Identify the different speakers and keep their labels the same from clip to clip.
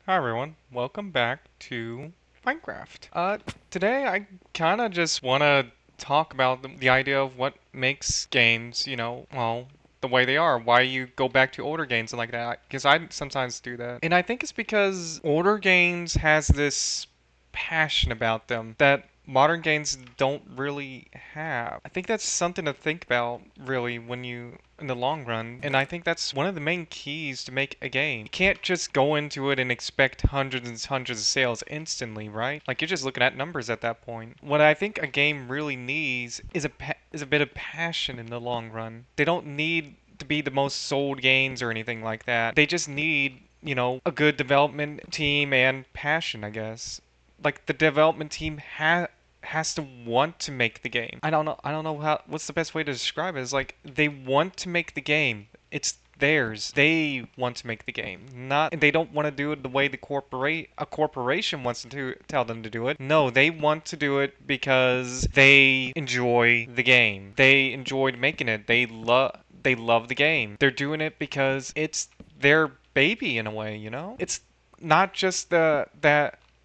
Speaker 1: Hi everyone, welcome back to Minecraft. Today I kind of just want to talk about the idea of what makes games, well, the way they are. Why you go back to older games and like that. Because I sometimes do that. And I think it's because older games has this passion about them that modern games don't really have. I think that's something to think about really when you in the long run, and I think that's one of the main keys to make a game. You can't just go into it and expect hundreds and hundreds of sales instantly, right? Like you're just looking at numbers at that point. What I think a game really needs is a bit of passion in the long run. They don't need to be the most sold games or anything like that. They just need a good development team and passion, I guess. Like the development team has to want to make the game. I don't know how what's the best way to describe it. It's like they want to make the game. It's theirs. They want to make the game. Not they don't want to do it the way a corporation wants to tell them to do it. No, they want to do it because they enjoy the game. They enjoyed making it. They love the game. They're doing it because it's their baby in a way. It's not just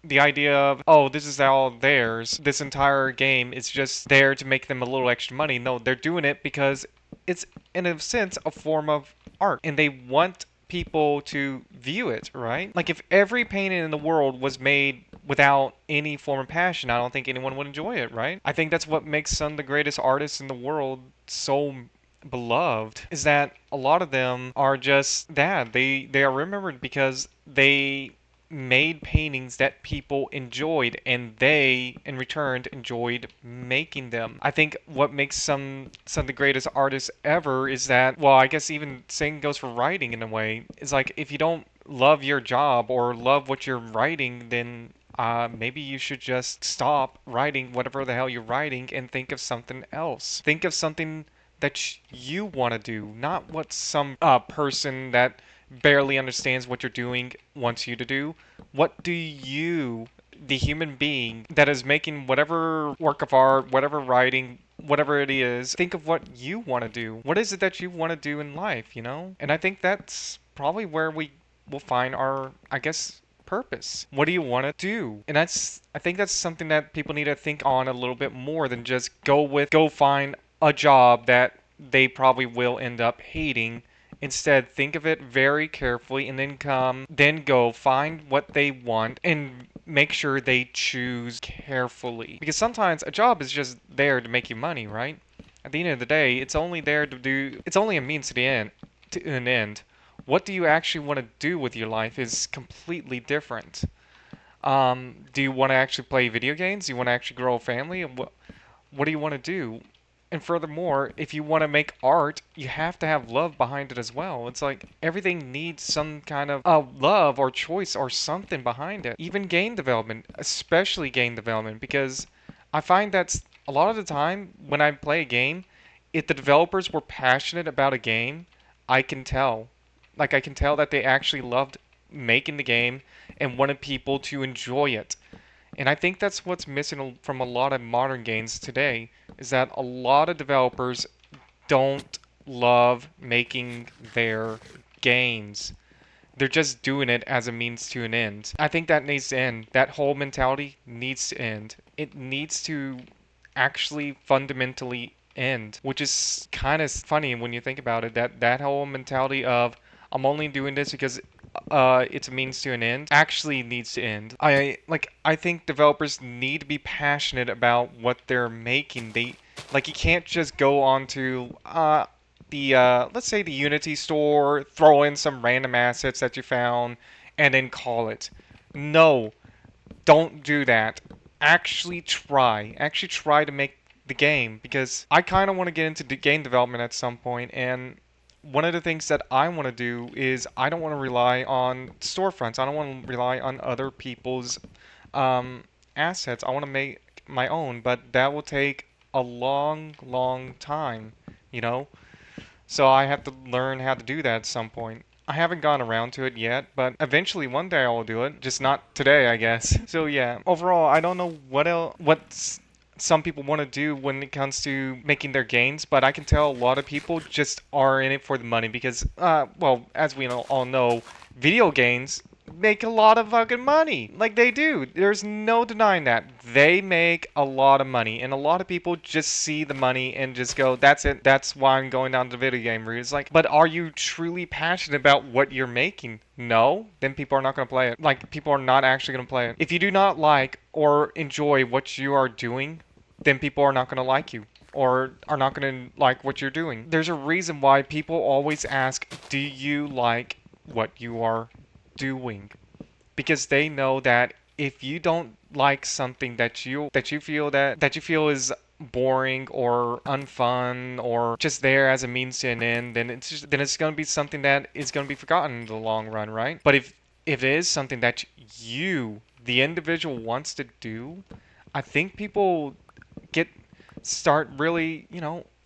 Speaker 1: the idea of, oh, this is all theirs. This entire game is just there to make them a little extra money. No, they're doing it because it's, in a sense, a form of art. And they want people to view it, right? Like, if every painting in the world was made without any form of passion, I don't think anyone would enjoy it, right? I think that's what makes some of the greatest artists in the world so beloved, is that a lot of them are just that. They are remembered because they made paintings that people enjoyed, and they in return enjoyed making them. I think what makes some of the greatest artists ever is that, well, I guess even same goes for writing in a way. It's like if you don't love your job or love what you're writing, then maybe you should just stop writing whatever the hell you're writing and think of something else. Think of something that you want to do, not what some person that barely understands what you're doing wants you to do. What do you, the human being that is making whatever work of art, whatever writing, whatever it is, think of what you want to do. What is it that you want to do in life? And I think that's probably where we will find our, I guess, purpose. What do you want to do? And I think that's something that people need to think on a little bit more than just go find a job that they probably will end up hating. Instead, think of it very carefully and then go find what they want and make sure they choose carefully. Because sometimes a job is just there to make you money, right? At the end of the day, it's only a means to the end, to an end. What do you actually want to do with your life is completely different. Do you want to actually play video games? Do you want to actually grow a family? What do you want to do? And furthermore, if you want to make art, you have to have love behind it as well. It's like everything needs some kind of love or choice or something behind it. Even game development, especially game development, because I find that a lot of the time when I play a game, if the developers were passionate about a game, I can tell. Like I can tell that they actually loved making the game and wanted people to enjoy it. And I think that's what's missing from a lot of modern games today, is that a lot of developers don't love making their games. They're just doing it as a means to an end. I think that needs to end. That whole mentality needs to end. It needs to actually fundamentally end, which is kind of funny when you think about it, that whole mentality of I'm only doing this because it's a means to an end actually needs to end. I think developers need to be passionate about what they're making. You can't just go onto the let's say the Unity store, throw in some random assets that you found, and then call it. No, don't do that. Actually try. Actually try to make the game, because I kind of want to get into game development at some point, and one of the things that I want to do is I don't want to rely on storefronts. I don't want to rely on other people's assets. I want to make my own, but that will take a long, long time, you know? So I have to learn how to do that at some point. I haven't gone around to it yet, but eventually one day I will do it. Just not today, I guess. So yeah, overall, I don't know what some people want to do when it comes to making their games, but I can tell a lot of people just are in it for the money because, well, as we all know, video games, make a lot of fucking money. Like they do. There's no denying that. They make a lot of money. And a lot of people just see the money and just go, that's it. That's why I'm going down the video game route. It's like, but are you truly passionate about what you're making? No, then people are not going to play it. Like, people are not actually going to play it. If you do not like or enjoy what you are doing, then people are not going to like you or are not going to like what you're doing. There's a reason why people always ask, do you like what you are doing? Because they know that if you don't like something that you feel is boring or unfun or just there as a means to an end, then it's going to be something that is going to be forgotten in the long run, right? But if it is something that you, the individual, wants to do, I think people get start really,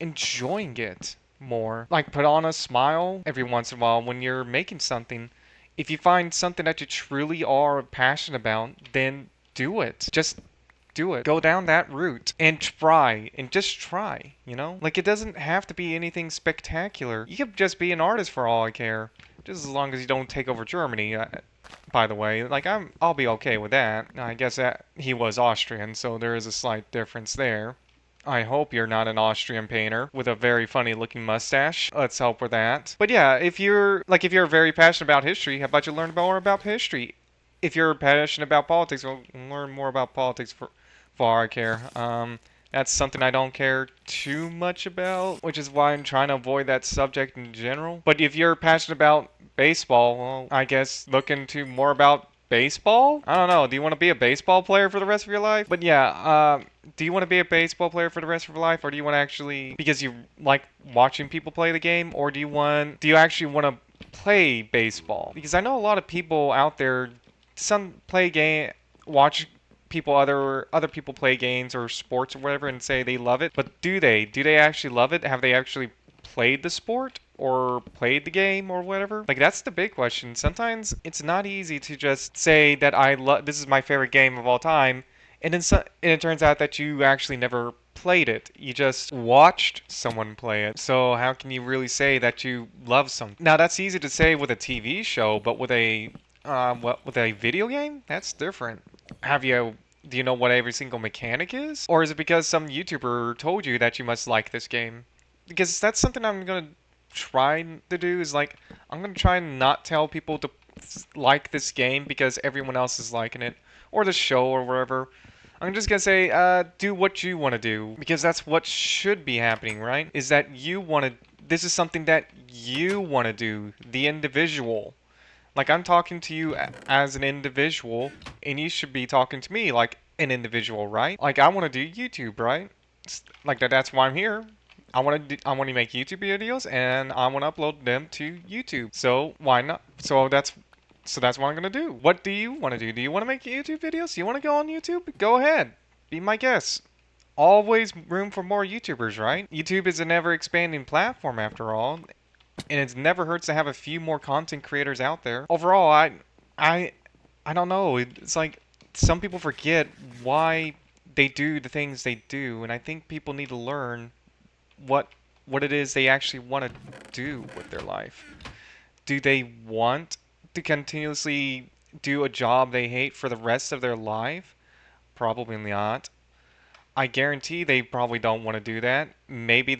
Speaker 1: enjoying it more. Like, put on a smile every once in a while when you're making something. If you find something that you truly are passionate about, then do it. Just do it. Go down that route and try. And just try. Like, it doesn't have to be anything spectacular. You could just be an artist for all I care. Just as long as you don't take over Germany. By the way, like I'll be okay with that. I guess that he was Austrian, so there is a slight difference there. I hope you're not an Austrian painter with a very funny looking mustache. Let's help with that. But yeah, if you're very passionate about history, how about you learn more about history? If you're passionate about politics, well, learn more about politics for all I care. That's something I don't care too much about, which is why I'm trying to avoid that subject in general. But if you're passionate about baseball, well, I guess look into more about baseball? I don't know. Do you want to be a baseball player for the rest of your life? But yeah, do you want to be a baseball player for the rest of your life, or do you want to actually, because you like watching people play the game, or do you actually want to play baseball? Because I know a lot of people out there, some play game, watch people other people play games or sports or whatever and say they love it, but do they actually love it? Have they actually played the sport or played the game or whatever? Like, that's the big question. Sometimes it's not easy to just say that I love this is my favorite game of all time, and then and it turns out that you actually never played it. You just watched someone play it. So how can you really say that you love something? Now that's easy to say with a TV show, but with a with a video game, that's different. Do you know what every single mechanic is? Or is it because some YouTuber told you that you must like this game? Because that's something I'm gonna try to do, is like, I'm gonna try and not tell people to like this game because everyone else is liking it, or the show or whatever. I'm just gonna say, do what you want to do, because that's what should be happening, right? Is that this is something that you want to do, the individual. Like, I'm talking to you as an individual, and you should be talking to me like an individual, right? Like, I want to do YouTube, right? Like, that's why I'm here. I want to make YouTube videos, and I want to upload them to YouTube. So why not? So that's what I'm gonna do. What do you want to do? Do you want to make YouTube videos? Do you want to go on YouTube? Go ahead. Be my guest. Always room for more YouTubers, right? YouTube is an ever-expanding platform after all, and it never hurts to have a few more content creators out there. Overall, I, I don't know. It's like some people forget why they do the things they do, and I think people need to learn what it is they actually want to do with their life. Do they want to continuously do a job they hate for the rest of their life? Probably not. I guarantee they probably don't want to do that. Maybe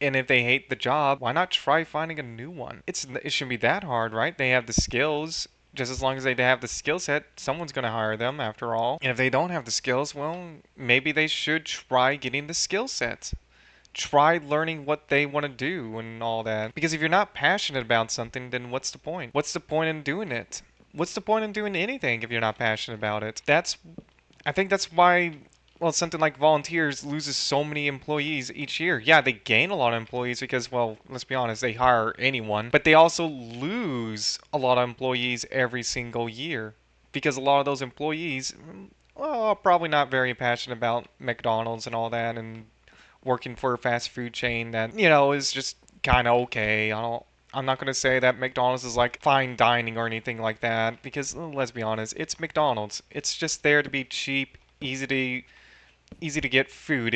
Speaker 1: and if they hate the job, why not try finding a new one? It shouldn't be that hard, right? They have the skills. Just as long as they have the skill set, someone's going to hire them after all. And if they don't have the skills, well, maybe they should try getting the skill set. Try learning what they want to do and all that. Because if you're not passionate about something, then what's the point? What's the point in doing it? What's the point in doing anything if you're not passionate about it? I think that's why, well, something like Volunteers loses so many employees each year. Yeah, they gain a lot of employees because, well, let's be honest, they hire anyone. But they also lose a lot of employees every single year. Because a lot of those employees, well, are probably not very passionate about McDonald's and all that, and working for a fast food chain that, is just kind of okay. I'm not going to say that McDonald's is like fine dining or anything like that, because let's be honest, it's McDonald's. It's just there to be cheap, easy to get food.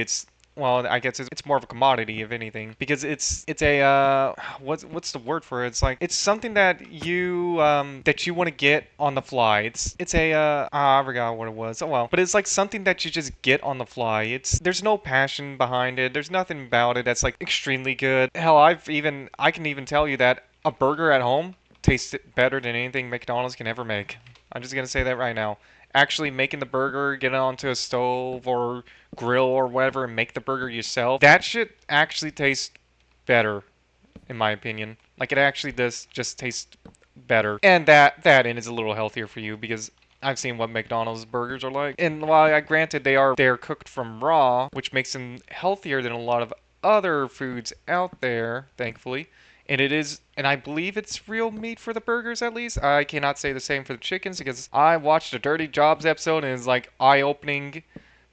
Speaker 1: well, I guess it's more of a commodity, if anything, because it's a what's the word for it? It's like it's something that you want to get on the fly. It's a I forgot what it was. Oh well, but it's like something that you just get on the fly. There's no passion behind it. There's nothing about it that's like extremely good. Hell, I can even tell you that a burger at home tastes better than anything McDonald's can ever make. I'm just gonna say that right now. Actually making the burger, get it onto a stove or grill or whatever, and make the burger yourself, that shit actually tastes better, in my opinion. Like it actually does just taste better, and that and is a little healthier for you because I've seen what McDonald's burgers are like. And while I granted they're cooked from raw, which makes them healthier than a lot of other foods out there, thankfully. And I believe it's real meat for the burgers at least. I cannot say the same for the chickens because I watched a Dirty Jobs episode and it's like eye-opening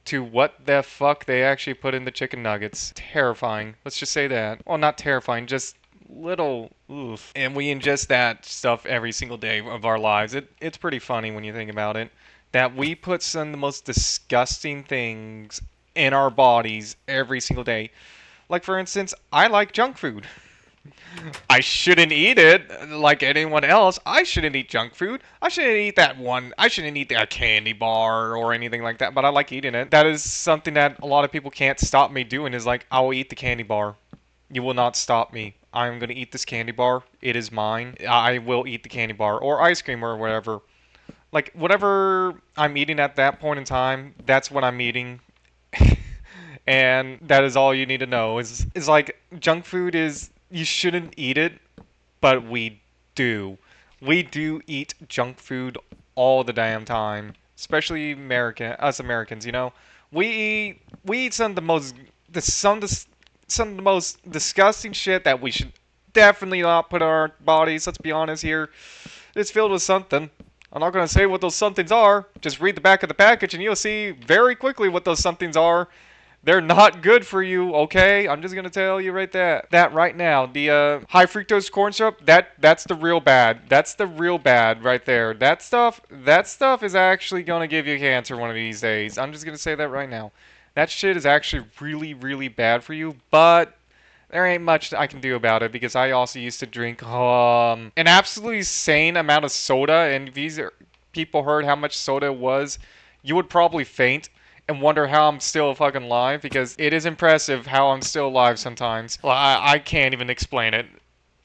Speaker 1: to what the fuck they actually put in the chicken nuggets. Terrifying. Let's just say that. Well, not terrifying, just little oof. And we ingest that stuff every single day of our lives. It's pretty funny when you think about it. That we put some of the most disgusting things in our bodies every single day. Like for instance, I like junk food. I shouldn't eat it like anyone else. I shouldn't eat junk food. I shouldn't eat that one. I shouldn't eat that candy bar or anything like that, but I like eating it. That is something that a lot of people can't stop me doing is like, I will eat the candy bar. You will not stop me. I'm going to eat this candy bar. It is mine. I will eat the candy bar or ice cream or whatever. Like, whatever I'm eating at that point in time, that's what I'm eating. And that is all you need to know is like junk food is you shouldn't eat it, but we do. We do eat junk food all the damn time, especially us Americans, you know. We eat some of the most some of the most disgusting shit that we should definitely not put in our bodies. Let's be honest here. It's filled with something. I'm not going to say what those somethings are. Just read the back of the package and you'll see very quickly what those somethings are. They're not good for you, okay? I'm just gonna tell you that right now. The high fructose corn syrup, that's the real bad. That's the real bad right there. That stuff is actually gonna give you cancer one of these days. I'm just gonna say that right now. That shit is actually really, really bad for you, but there ain't much I can do about it because I also used to drink an absolutely insane amount of soda, and if these people heard how much soda it was, you would probably faint and wonder how I'm still fucking alive because it is impressive how I'm still alive sometimes. Well, I can't even explain it.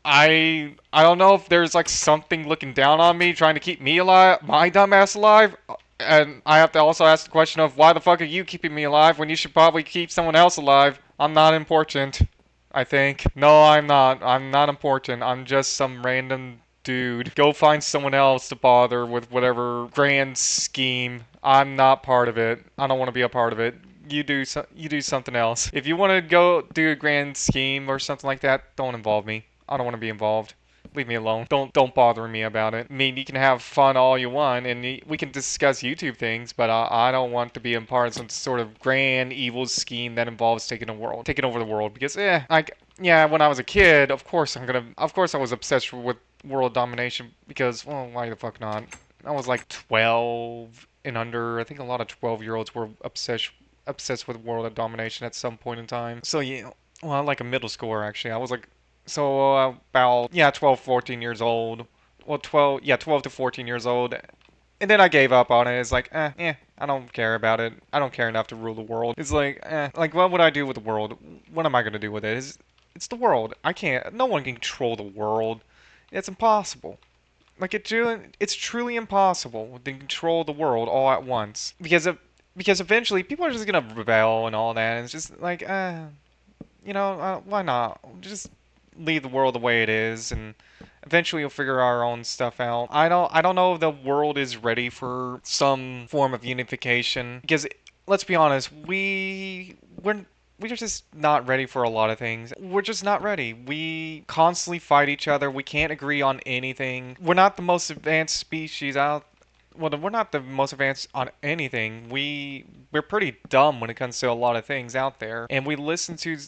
Speaker 1: I don't know if there's like something looking down on me trying to keep me alive, my dumb ass alive. And I have to also ask the question of why the fuck are you keeping me alive when you should probably keep someone else alive? I'm not important, I think. No, I'm not. I'm not important. I'm just some random dude. Go find someone else to bother with whatever grand scheme. I'm not part of it. I don't want to be a part of it. You do something else. If you want to go do a grand scheme or something like that, don't involve me. I don't want to be involved. Leave me alone. Don't bother me about it. I mean, you can have fun all you want, and we can discuss YouTube things, but I don't want to be a part of some sort of grand evil scheme that involves taking over the world. Because like yeah, when I was a kid, of course I was obsessed with world domination because well, why the fuck not? I was like 12 and under. I think a lot of 12-year-olds were obsessed with world domination at some point in time. So yeah, well, like a middle schooler actually. I was like so about yeah 12, 14 years old. Well, 12 to 14 years old. And then I gave up on it. It's like, I don't care about it. I don't care enough to rule the world. It's like what would I do with the world? What am I gonna do with it? It's the world. I can't. No one can control the world. It's impossible. Like it's truly impossible to control the world all at once because eventually people are just gonna rebel and all that. And it's just like, why not? Just leave the world the way it is, and eventually we'll figure our own stuff out. I don't know if the world is ready for some form of unification because let's be honest, we're just not ready for a lot of things. We're just not ready. We constantly fight each other. We can't agree on anything. We're not the most advanced species out. Well, we're not the most advanced on anything. We're pretty dumb when it comes to a lot of things out there, and we listen to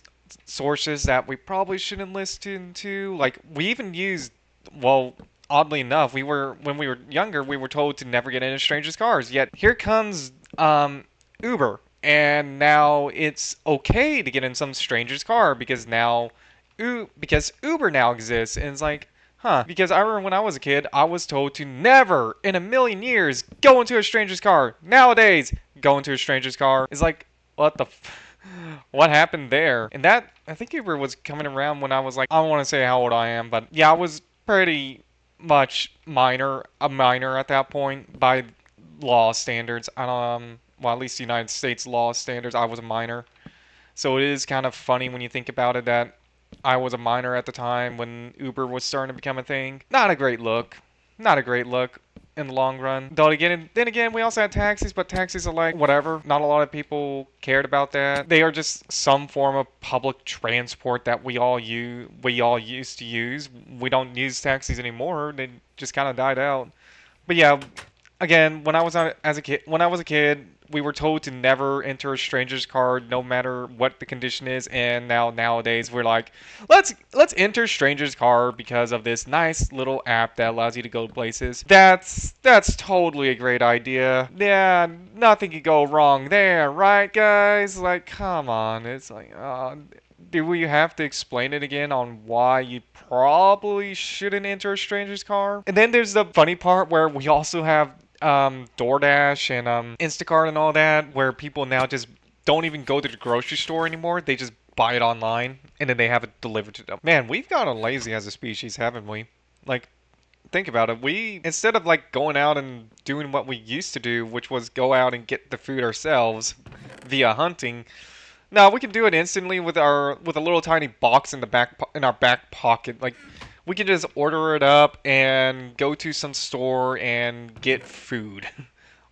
Speaker 1: sources that we probably shouldn't listen to. Like we even used, well, oddly enough, when we were younger, we were told to never get into strangers' cars. Yet here comes Uber. and now it's okay to get in some stranger's car because Uber now exists, and it's like, huh? Because I remember when I was a kid, I was told to never in a million years go into a stranger's car. Nowadays, go into a stranger's car is like, what the. What happened there? And that, I think Uber was coming around when I was like, I don't want to say how old I am, but yeah, I was pretty much a minor at that point by law standards. Well, at least the United States law standards, I was a minor. So it is kind of funny when you think about it that I was a minor at the time when Uber was starting to become a thing. Not a great look. Not a great look in the long run. Though again, then again, we also had taxis, but taxis are like whatever. Not a lot of people cared about that. They are just some form of public transport that we all used to use. We don't use taxis anymore. They just kind of died out. But yeah, again, when I was a kid, we were told to never enter a stranger's car, no matter what the condition is. And nowadays, we're like, let's enter stranger's car because of this nice little app that allows you to go places. That's totally a great idea. Yeah, nothing could go wrong there, right, guys? Like, come on, it's like, do we have to explain it again on why you probably shouldn't enter a stranger's car? And then there's the funny part where we also have DoorDash and Instacart and all that, where people now just don't even go to the grocery store anymore. They just buy it online and then they have it delivered to them. Man, we've gotten lazy as a species, haven't we? Like, think about it. We, instead of like going out and doing what we used to do, which was go out and get the food ourselves via hunting, no, we can do it instantly with a little tiny box in our back pocket. Like, we can just order it up and go to some store and get food.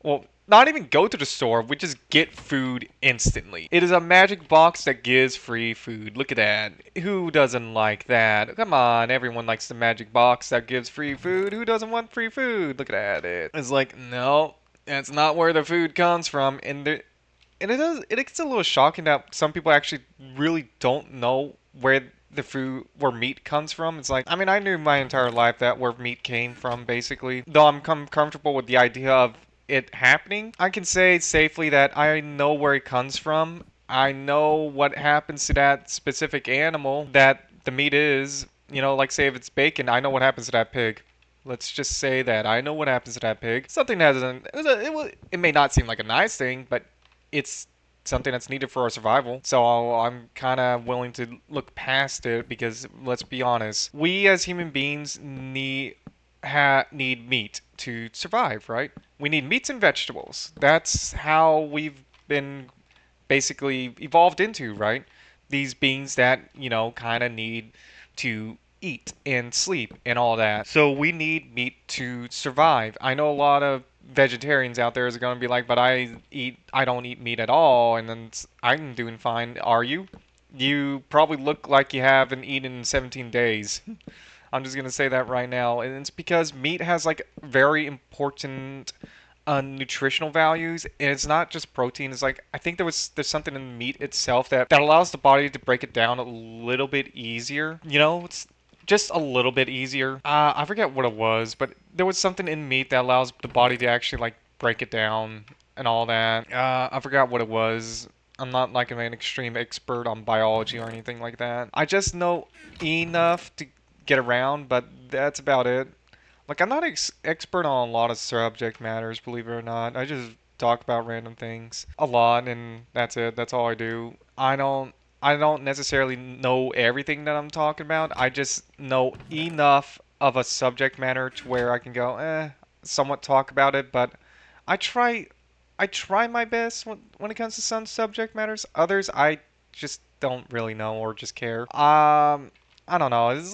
Speaker 1: Well, not even go to the store, we just get food instantly. It is a magic box that gives free food. Look at that. Who doesn't like that? Come on, everyone likes the magic box that gives free food. Who doesn't want free food? Look at it. It's like, no, that's not where the food comes from. And it gets a little shocking that some people actually really don't know where meat comes from. It's like, I mean, I knew my entire life that where meat came from, basically. Though I'm comfortable with the idea of it happening, I can say safely that I know where it comes from. I know what happens to that specific animal that the meat is. You know, like say if it's bacon, I know what happens to that pig. Let's just say that I know what happens to that pig. Something that doesn't. It may not seem like a nice thing, but it's something that's needed for our survival. So I'm kind of willing to look past it because let's be honest, we as human beings need meat to survive, right? We need meats and vegetables. That's how we've been basically evolved into, right? These beings that, kind of need to eat and sleep and all that. So we need meat to survive. I know a lot of vegetarians out there is going to be like, but I don't eat meat at all, and then I'm doing fine. Are you? You probably look like you haven't eaten in 17 days. I'm just gonna say that right now, and it's because meat has like very important nutritional values, and it's not just protein. It's like I think there's something in the meat itself that allows the body to break it down a little bit easier. It's just a little bit easier. I forget what it was, but there was something in meat that allows the body to actually like break it down and all that. I forgot what it was. I'm not like an extreme expert on biology or anything like that. I just know enough to get around, but that's about it. Like I'm not expert on a lot of subject matters, believe it or not. I just talk about random things a lot, and that's it. That's all I do. I don't necessarily know everything that I'm talking about. I just know enough of a subject matter to where I can go, somewhat talk about it, but I try I try my best when it comes to some subject matters. Others I just don't really know or just care. I don't know. It's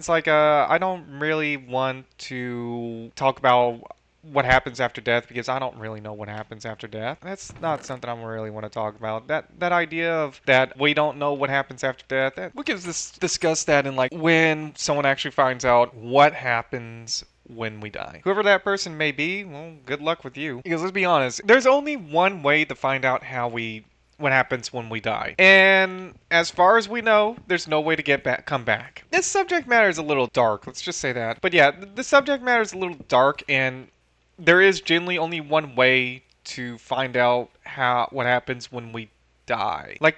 Speaker 1: like I don't really want to talk about what happens after death because I don't really know what happens after death. That's not something I really want to talk about. That idea of that we don't know what happens after death. We can discuss that in like when someone actually finds out what happens when we die. Whoever that person may be, well, good luck with you. Because let's be honest, there's only one way to find out what happens when we die. And as far as we know, there's no way to come back. This subject matter is a little dark, let's just say that. But yeah, the subject matter is a little dark, and there is generally only one way to find out what happens when we die. Like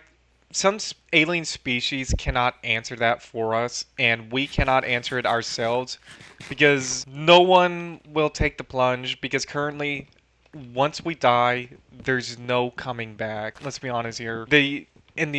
Speaker 1: some alien species cannot answer that for us, and we cannot answer it ourselves because no one will take the plunge. Because currently, once we die, there's no coming back. Let's be honest here. The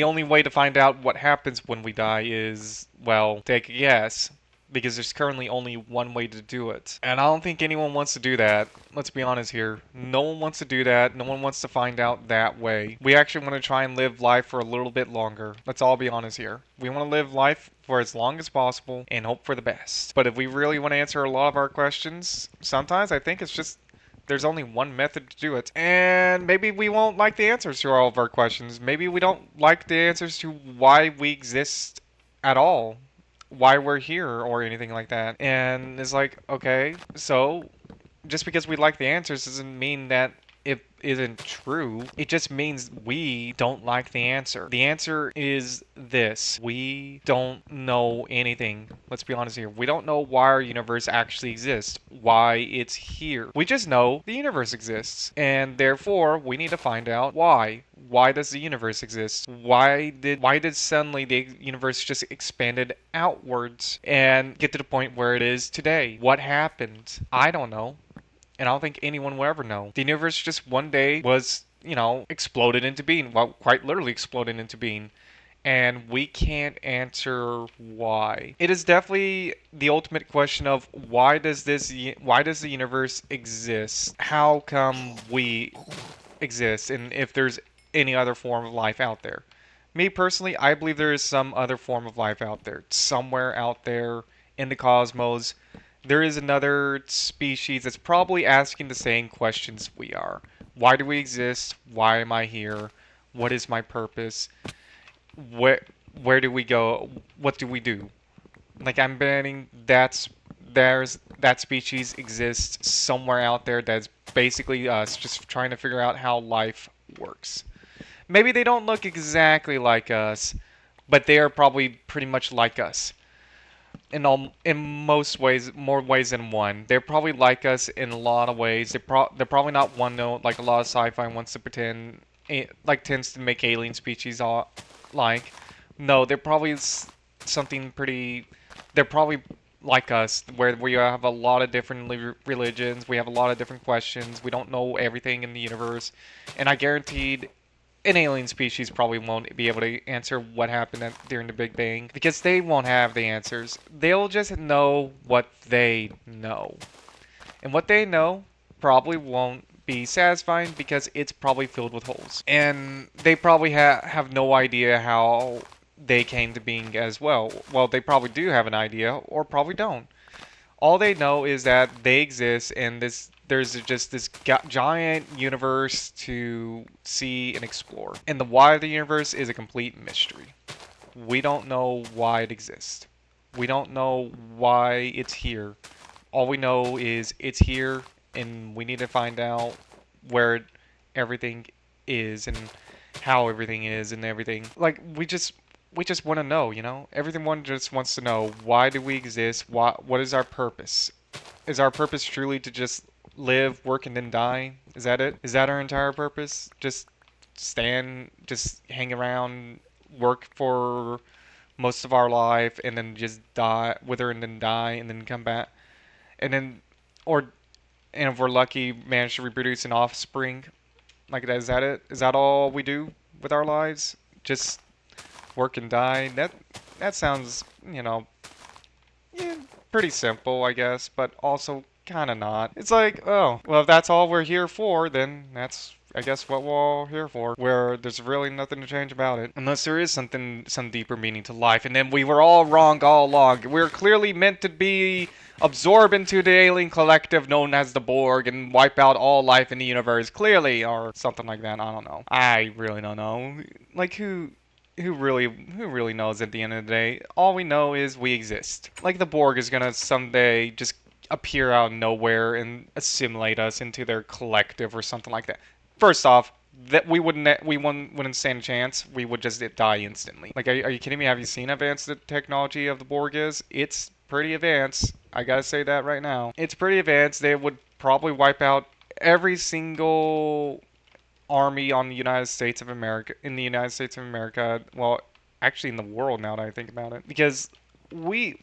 Speaker 1: only way to find out what happens when we die is, well, take a guess. Because there's currently only one way to do it. And I don't think anyone wants to do that. Let's be honest here. No one wants to do that. No one wants to find out that way. We actually want to try and live life for a little bit longer. Let's all be honest here. We want to live life for as long as possible and hope for the best. But if we really want to answer a lot of our questions, sometimes I think it's just there's only one method to do it. And maybe we won't like the answers to all of our questions. Maybe we don't like the answers to why we exist at all, why we're here or anything like that. And it's like, okay, so just because we like the answers doesn't mean that it isn't true. It just means we don't like the answer. The answer is this: we don't know anything. Let's be honest here. We don't know why our universe actually exists, why it's here. We just know the universe exists, and therefore we need to find out why. Why does the universe exist? Why did suddenly the universe just expanded outwards and get to the point where it is today? What happened? I don't know. And I don't think anyone will ever know. The universe just one day was, exploded into being. Well, quite literally exploded into being. And we can't answer why. It is definitely the ultimate question of why does the universe exist? How come we exist? And if there's any other form of life out there. Me personally, I believe there is some other form of life out there. Somewhere out there in the cosmos, there is another species that's probably asking the same questions we are. Why do we exist? Why am I here? What is my purpose? Where do we go? What do we do? Like, I'm betting that species exists somewhere out there that's basically us, just trying to figure out how life works. Maybe they don't look exactly like us, but they are probably pretty much like us in most ways, more ways than one. They're probably like us in a lot of ways. They're probably not one note like a lot of sci-fi wants to pretend, like tends to make alien species all like. No, they're probably something pretty. They're probably like us, where we have a lot of different religions. We have a lot of different questions. We don't know everything in the universe, and I guaranteed an alien species probably won't be able to answer what happened during the Big Bang because they won't have the answers. They'll just know what they know. And what they know probably won't be satisfying because it's probably filled with holes. And they probably have no idea how they came to being as well. Well, they probably do have an idea or probably don't. All they know is that they exist and there's just this giant universe to see and explore. And the why of the universe is a complete mystery. We don't know why it exists. We don't know why it's here. All we know is it's here and we need to find out where everything is and how everything is and everything. Like, we just want to know, Everyone just wants to know, why do we exist? What is our purpose? Is our purpose truly to just live, work, and then die? Is that it? Is that our entire purpose? Just hang around, work for most of our life, and then just die, wither and then die, and then come back, and then, and if we're lucky, manage to reproduce an offspring? Like, is that it? Is that all we do with our lives? Just work and die? That sounds, yeah, pretty simple, I guess, but also kind of not. It's like, oh, well, if that's all we're here for, then that's, I guess, what we're all here for, where there's really nothing to change about it. Unless there is some deeper meaning to life, and then we were all wrong all along. We're clearly meant to be absorbed into the alien collective known as the Borg and wipe out all life in the universe, clearly, or something like that. I don't know. I really don't know. Like, who really knows at the end of the day? All we know is we exist. Like, the Borg is gonna someday just appear out of nowhere and assimilate us into their collective or something like that. First off, that we wouldn't stand a chance. We would just die instantly. Like, are you kidding me? Have you seen how advanced the technology of the Borg is? It's pretty advanced. I gotta say that right now. It's pretty advanced. They would probably wipe out every single army on the United States of America, in the United States of America, well, actually in the world now that I think about it, because we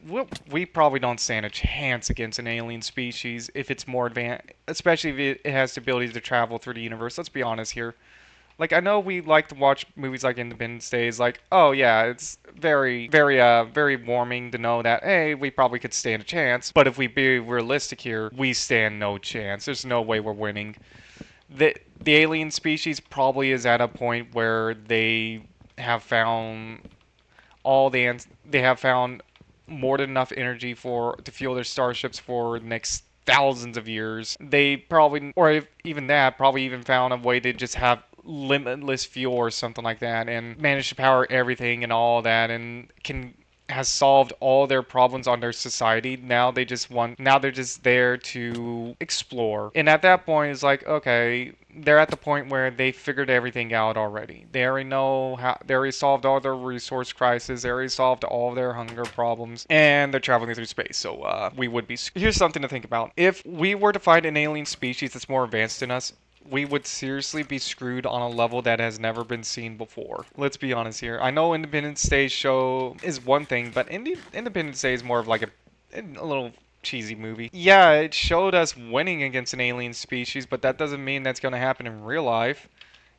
Speaker 1: probably don't stand a chance against an alien species if it's more advanced, especially if it has the ability to travel through the universe. Let's be honest here. Like, I know we like to watch movies like Independence Day. It's like, oh yeah, it's very warming to know that, hey, we probably could stand a chance. But if we be realistic here, we stand no chance. There's no way we're winning. The alien species probably is at a point where they have found they have found more than enough energy for to fuel their starships for the next thousands of years. They probably, or if even that, probably even found a way to just have limitless fuel or something like that, and manage to power everything and all that, and can has solved all their problems on their society. Now they're just there to explore. And at that point it's like, okay, they're at the point where they figured everything out already. They already know how they already solved all their resource crisis, they already solved all of their hunger problems, and they're traveling through space. So we would be here's something to think about. If we were to find an alien species that's more advanced than us, we would seriously be screwed on a level that has never been seen before. Let's be honest here. I know Independence Day show is one thing, but Independence Day is more of like a little cheesy movie. Yeah, it showed us winning against an alien species, but that doesn't mean that's going to happen in real life.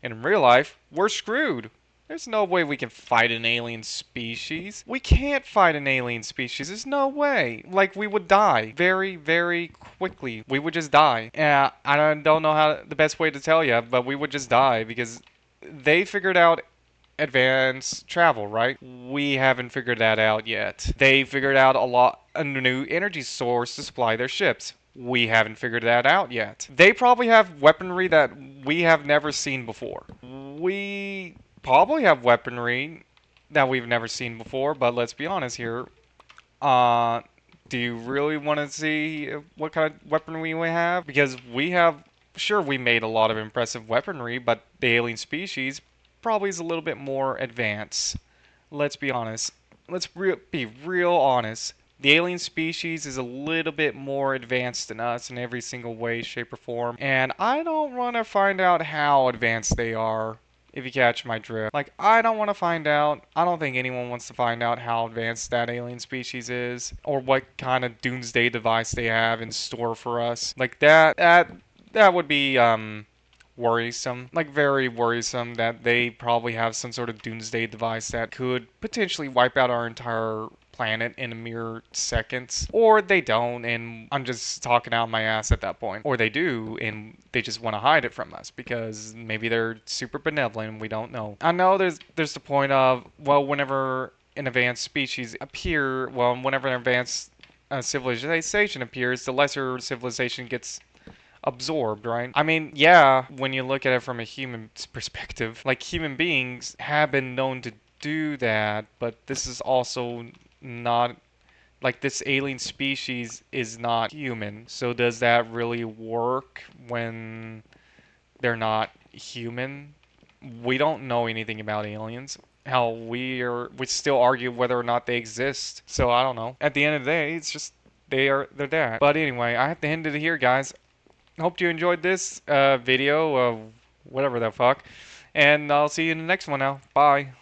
Speaker 1: And in real life, we're screwed. There's no way we can fight an alien species. We can't fight an alien species. There's no way. Like, we would die very, very quickly. We would just die. Yeah, I don't know how the best way to tell you, but we would just die because they figured out advanced travel, right? We haven't figured that out yet. They figured out a new energy source to supply their ships. We haven't figured that out yet. They probably have weaponry that we have never seen before. We probably have weaponry that we've never seen before, but let's be honest here. Do you really want to see what kind of weaponry we have? Because we have, sure, we made a lot of impressive weaponry, but the alien species probably is a little bit more advanced. Let's be honest. Be real honest. The alien species is a little bit more advanced than us in every single way, shape, or form. And I don't want to find out how advanced they are, if you catch my drift. Like, I don't want to find out. I don't think anyone wants to find out how advanced that alien species is, or what kind of doomsday device they have in store for us. Like, that would be, worrisome, like very worrisome, that they probably have some sort of doomsday device that could potentially wipe out our entire planet in a mere seconds. Or they don't, and I'm just talking out my ass at that point. Or they do, and they just want to hide it from us because maybe they're super benevolent and we don't know. I know there's the point of, well, whenever an advanced species whenever an advanced civilization appears, the lesser civilization gets absorbed, right? I mean, yeah, when you look at it from a human perspective, like, human beings have been known to do that, but this is also not, like, this alien species is not human. So does that really work when they're not human? We don't know anything about aliens. Hell, we still argue whether or not they exist. So I don't know. At the end of the day, it's just they're that. But anyway, I have to end it here, guys. Hope you enjoyed this video of whatever the fuck, and I'll see you in the next one now. Bye.